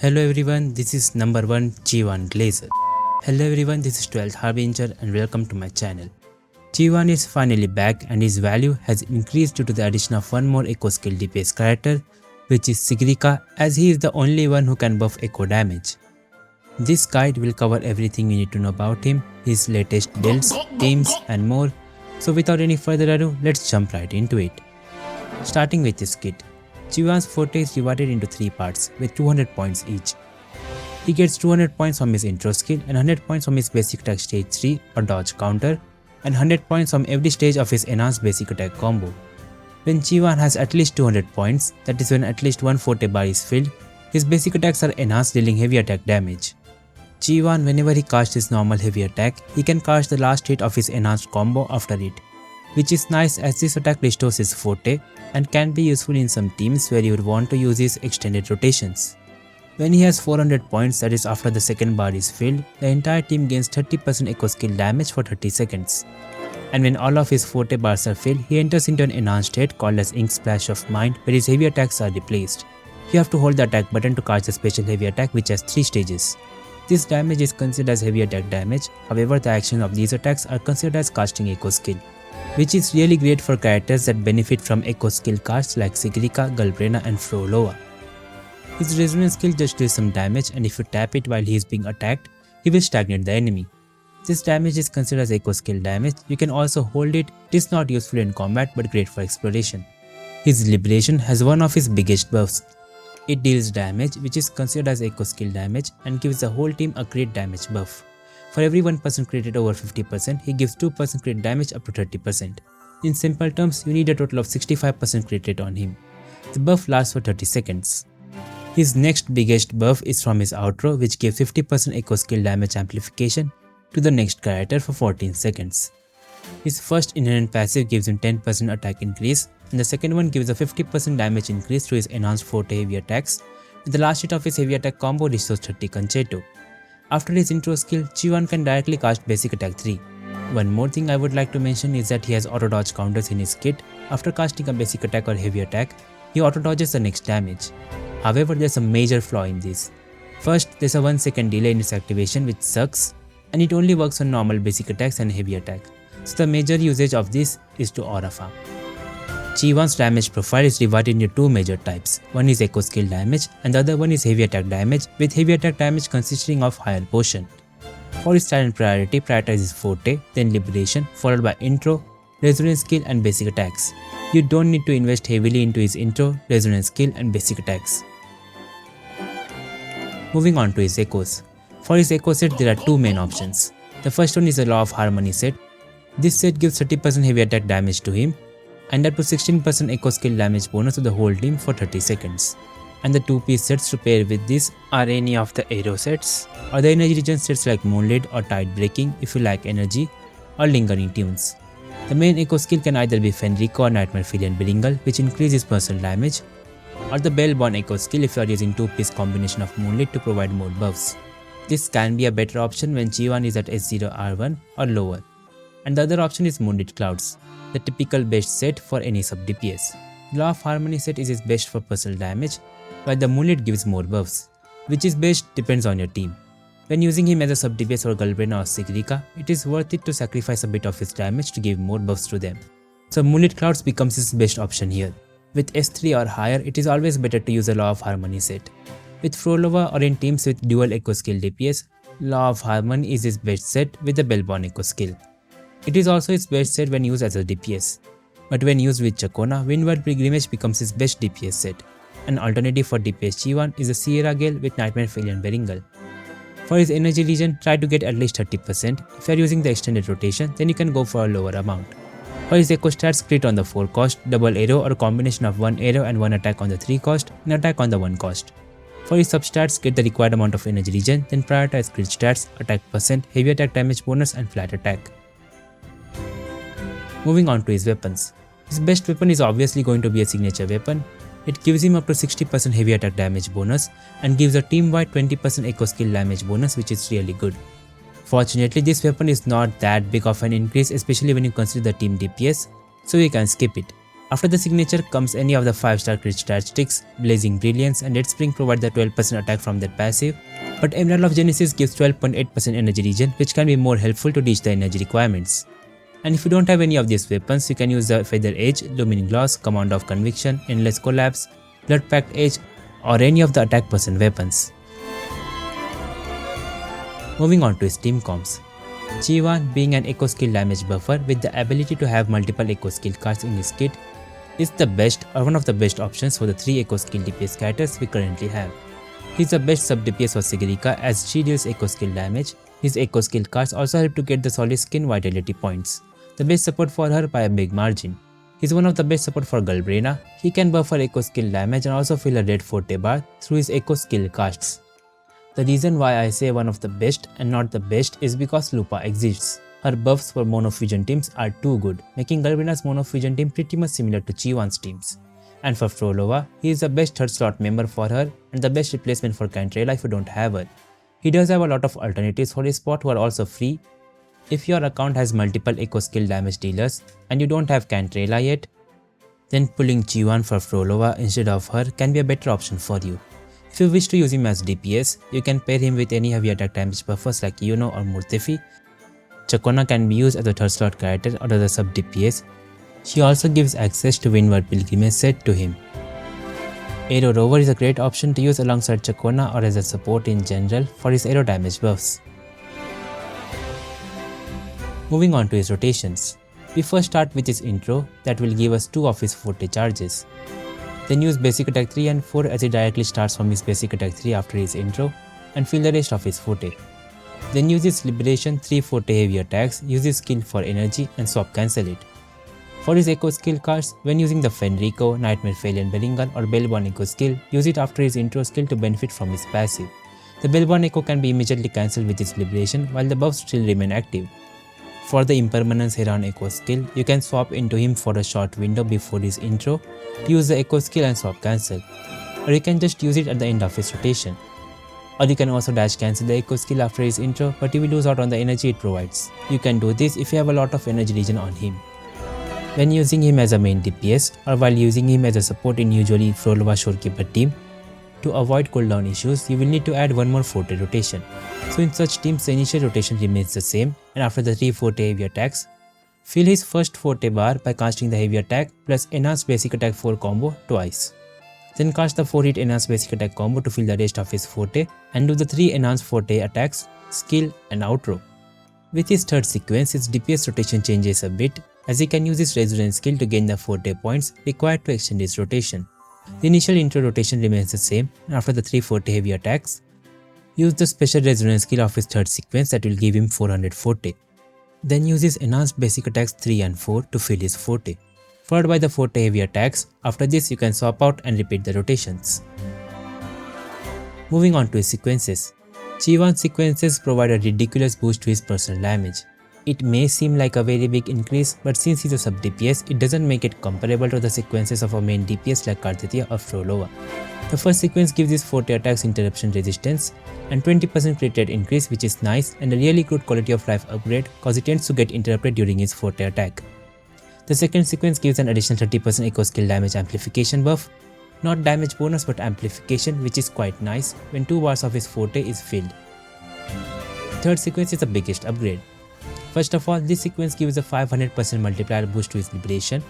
Hello everyone, this is number 1 Qiuyuan Glazer. Hello everyone, this is 12th Harbinger and welcome to my channel. Qiuyuan is finally back and his value has increased due to the addition of one more echo skill DPS character, which is Sigrika, as he is the only one who can buff echo damage. This guide will cover everything you need to know about him, his latest builds, teams and more. So without any further ado, let's jump right into it. Starting with his kit. Qiuyuan's Forte is divided into 3 parts with 200 points each. He gets 200 points from his intro skill and 100 points from his basic attack stage 3 or dodge counter and 100 points from every stage of his enhanced basic attack combo. When Qiuyuan has at least 200 points, that is when at least one Forte bar is filled, his basic attacks are enhanced, dealing heavy attack damage. Qiuyuan, whenever he casts his normal heavy attack, he can cast the last hit of his enhanced combo after it, which is nice as this attack restores his Forte and can be useful in some teams where you would want to use his extended rotations. When he has 400 points, that is after the second bar is filled, the entire team gains 30% echo skill damage for 30 seconds. And when all of his Forte bars are filled, he enters into an enhanced state called as Ink Splash of Mind, where his heavy attacks are replaced. You have to hold the attack button to cast the special heavy attack, which has 3 stages. This damage is considered as heavy attack damage, however the actions of these attacks are considered as casting echo skill, which is really great for characters that benefit from echo skill casts like Sigrika, Galbrena and Phrolova. His resonance skill just deals some damage, and if you tap it while he is being attacked, he will stagnate the enemy. This damage is considered as echo skill damage. You can also hold it. It is not useful in combat but great for exploration. His Liberation has one of his biggest buffs. It deals damage which is considered as echo skill damage and gives the whole team a crit damage buff. For every 1% created over 50%, he gives 2% crit damage up to 30%. In simple terms, you need a total of 65% crit rate on him. The buff lasts for 30 seconds. His next biggest buff is from his outro, which gives 50% echo skill damage amplification to the next character for 14 seconds. His first inherent passive gives him 10% attack increase, and the second one gives a 50% damage increase to his enhanced Forte heavy attacks, and the last hit of his heavy attack combo restores 30 Concerto. After his intro skill, Qiuyuan can directly cast basic attack 3. One more thing I would like to mention is that he has auto dodge counters in his kit. After casting a basic attack or heavy attack, he auto dodges the next damage. However, there's a major flaw in this. First, there's a 1 second delay in its activation which sucks, and it only works on normal basic attacks and heavy attack. So the major usage of this is to aura farm. Qiuyuan's damage profile is divided into 2 major types. One is echo skill damage and the other one is heavy attack damage, with heavy attack damage consisting of higher portion. For his talent priority, prioritizes Forte, then Liberation, followed by intro, resonance skill and basic attacks. You don't need to invest heavily into his intro, resonance skill and basic attacks. Moving on to his echoes. For his echo set, there are 2 main options. The first one is the Law of Harmony set. This set gives 30% heavy attack damage to him and up to 16% echo skill damage bonus to the whole team for 30 seconds. And the 2-piece sets to pair with this are any of the arrow sets or the energy regen sets like Moonlit or Tide Breaking if you like energy, or lingering tunes. The main echo skill can either be Fenrico or Nightmare Filian Bringle, which increases personal damage, or the Bellborn echo skill if you are using 2-piece combination of Moonlit to provide more buffs. This can be a better option when Qiuyuan is at S0R1 or lower. And the other option is Moonlit Clouds, the typical best set for any sub DPS. The Law of Harmony set is his best for personal damage, while the Moonlit gives more buffs. Which is best depends on your team. When using him as a sub DPS or Galbrena or Sigrika, it is worth it to sacrifice a bit of his damage to give more buffs to them. So Moonlit Clouds becomes his best option here. With S3 or higher, it is always better to use a Law of Harmony set. With Phrolova or in teams with dual echo skill DPS, Law of Harmony is his best set with the Bellborn echo skill. It is also his best set when used as a DPS. But when used with Chakona, Windward Pilgrimage becomes his best DPS set. An alternative for DPS Qiuyuan is the Sierra Gale with Nightmare Filian Bringle. For his energy regen, try to get at least 30%. If you are using the extended rotation, then you can go for a lower amount. For his echo stats, crit on the 4 cost, double arrow or a combination of 1 arrow and 1 attack on the 3 cost, and attack on the 1 cost. For his substats, get the required amount of energy regen, then prioritize crit stats, attack percent, heavy attack damage bonus and flat attack. Moving on to his weapons. His best weapon is obviously going to be a signature weapon. It gives him up to 60% heavy attack damage bonus and gives a team-wide 20% echo skill damage bonus, which is really good. Fortunately, this weapon is not that big of an increase, especially when you consider the team DPS, so you can skip it. After the signature comes any of the 5-star crit statistics, Blazing Brilliance and Red Spring provide the 12% attack from their passive, but Emerald of Genesis gives 12.8% energy regen, which can be more helpful to reach the energy requirements. And if you don't have any of these weapons, you can use the Feather Edge, Lumining Gloss, Command of Conviction, Endless Collapse, Blood Pact Edge, or any of the attack person weapons. Moving on to his team comps. Qiuyuan, being an echo skill damage buffer with the ability to have multiple echo skill cards in his kit, is the best or one of the best options for the 3 echo skill DPS characters we currently have. He is the best sub DPS for Sigrika as she deals echo skill damage. His echo skill cards also help to get the solid skin vitality points, the best support for her by a big margin. He is one of the best support for Galbrena. He can buffer echo skill damage and also fill a red Forte bar through his echo skill casts. The reason why I say one of the best and not the best is because Lupa exists. Her buffs for mono fusion teams are too good, making Galbrena's mono fusion team pretty much similar to Qiuyuan's teams. And for Phrolova, he is the best 3rd slot member for her and the best replacement for Cantrella if you don't have her. He does have a lot of alternatives for his spot who are also free. If your account has multiple echo skill damage dealers and you don't have Cantrella yet, then pulling Qiuyuan for Phrolova instead of her can be a better option for you. If you wish to use him as DPS, you can pair him with any heavy attack damage buffers like Yuno or Murtefi. Chakona can be used as a 3rd slot character or as a sub DPS. She also gives access to Windward Pilgrimage set to him. Aero Rover is a great option to use alongside Chakona or as a support in general for his aero damage buffs. Moving on to his rotations. We first start with his intro that will give us 2 of his Forte charges. Then use basic attack 3 and 4 as he directly starts from his basic attack 3 after his intro and fill the rest of his Forte. Then use his Liberation 3 Forte heavy attacks, use his skill for energy and swap cancel it. For his echo skill cards, when using the Fenrico, Nightmare Phalian Beringal or Bellborn echo skill, use it after his intro skill to benefit from his passive. The Bellborn echo can be immediately cancelled with his Liberation while the buffs still remain active. For the Impermanence Heron echo skill, you can swap into him for a short window before his intro to use the echo skill and swap cancel, or you can just use it at the end of his rotation. Or you can also dash cancel the echo skill after his intro, but you will lose out on the energy it provides. You can do this if you have a lot of energy regen on him. When using him as a main DPS or while using him as a support in usually Phrolova Shorekeeper team, to avoid cooldown issues, you will need to add one more Forte rotation. So in such teams, the initial rotation remains the same, and after the 3 Forte heavy attacks, fill his first Forte bar by casting the heavy attack plus enhanced basic attack 4 combo twice. Then cast the 4 hit enhanced basic attack combo to fill the rest of his Forte and do the 3 enhanced Forte attacks, skill and outro. With his 3rd sequence, his DPS rotation changes a bit as he can use his Resonance skill to gain the Forte points required to extend his rotation. The initial intro rotation remains the same, and after the 3 Forte heavy attacks, use the special Resonance skill of his 3rd sequence that will give him 400 Forte. Then use his enhanced basic attacks 3 and 4 to fill his Forte, followed by the Forte heavy attacks. After this, you can swap out and repeat the rotations. Moving on to his sequences. Qiuyuan's sequences provide a ridiculous boost to his personal damage. It may seem like a very big increase, but since he's a sub DPS, it doesn't make it comparable to the sequences of a main DPS like Karthithya or Phrolova. The first sequence gives his Forte attacks interruption resistance and 20% crit rate increase, which is nice and a really good quality of life upgrade cause he tends to get interrupted during his Forte attack. The second sequence gives an additional 30% echo skill damage amplification buff, not damage bonus but amplification, which is quite nice when 2 bars of his Forte is filled. Third sequence is the biggest upgrade. First of all, this sequence gives a 500% multiplier boost to his Liberation.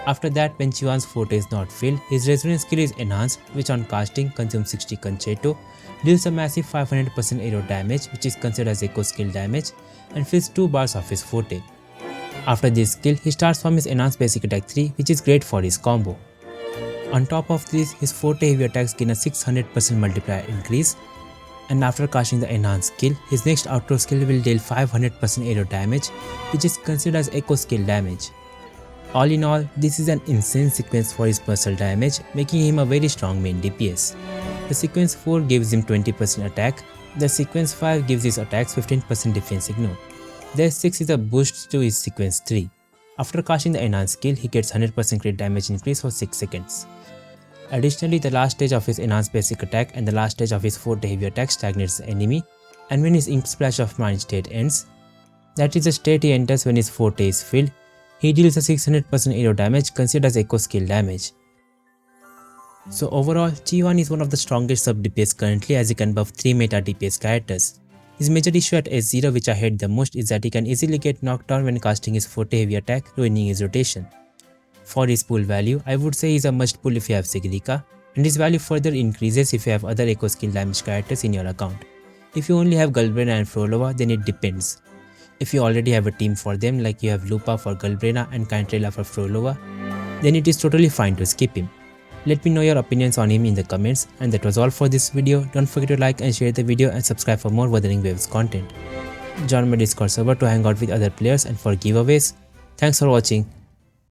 After that, when Qiuyuan's Forte is not filled, his Resonance skill is enhanced, which on casting consumes 60 Concerto, deals a massive 500% aero damage, which is considered as echo skill damage, and fills 2 bars of his Forte. After this skill, he starts from his enhanced basic attack 3, which is great for his combo. On top of this, his Forte heavy attacks gain a 600% multiplier increase, and after casting the enhanced skill, his next outro skill will deal 500% aero damage, which is considered as echo skill damage. All in all, this is an insane sequence for his personal damage, making him a very strong main DPS. The sequence 4 gives him 20% attack, the sequence 5 gives his attacks 15% defense ignore. The 6 is a boost to his sequence 3. After casting the enhanced skill, he gets 100% crit damage increase for 6 seconds. Additionally, the last stage of his enhanced basic attack and the last stage of his Forte heavy attack stagnates the enemy, and when his Ink Splash of Mind state ends, that is the state he enters when his Forte is filled, He deals a 600% arrow damage considered as echo skill damage. So overall, Qiuyuan is one of the strongest sub DPS currently as he can buff 3 meta DPS characters. His major issue at S0 which I hate the most is that he can easily get knocked down when casting his Forte heavy attack, ruining his rotation. For his pull value, I would say he's a must pull if you have Sigrika, and his value further increases if you have other echo skill damage characters in your account. If you only have Galbrena and Phrolova, then it depends. If you already have a team for them like you have Lupa for Galbrena and Cantrella for Phrolova, then it is totally fine to skip him. Let me know your opinions on him in the comments, and that was all for this video. Don't forget to like and share the video and subscribe for more Wuthering Waves content. Join my Discord server to hang out with other players and for giveaways. Thanks for watching.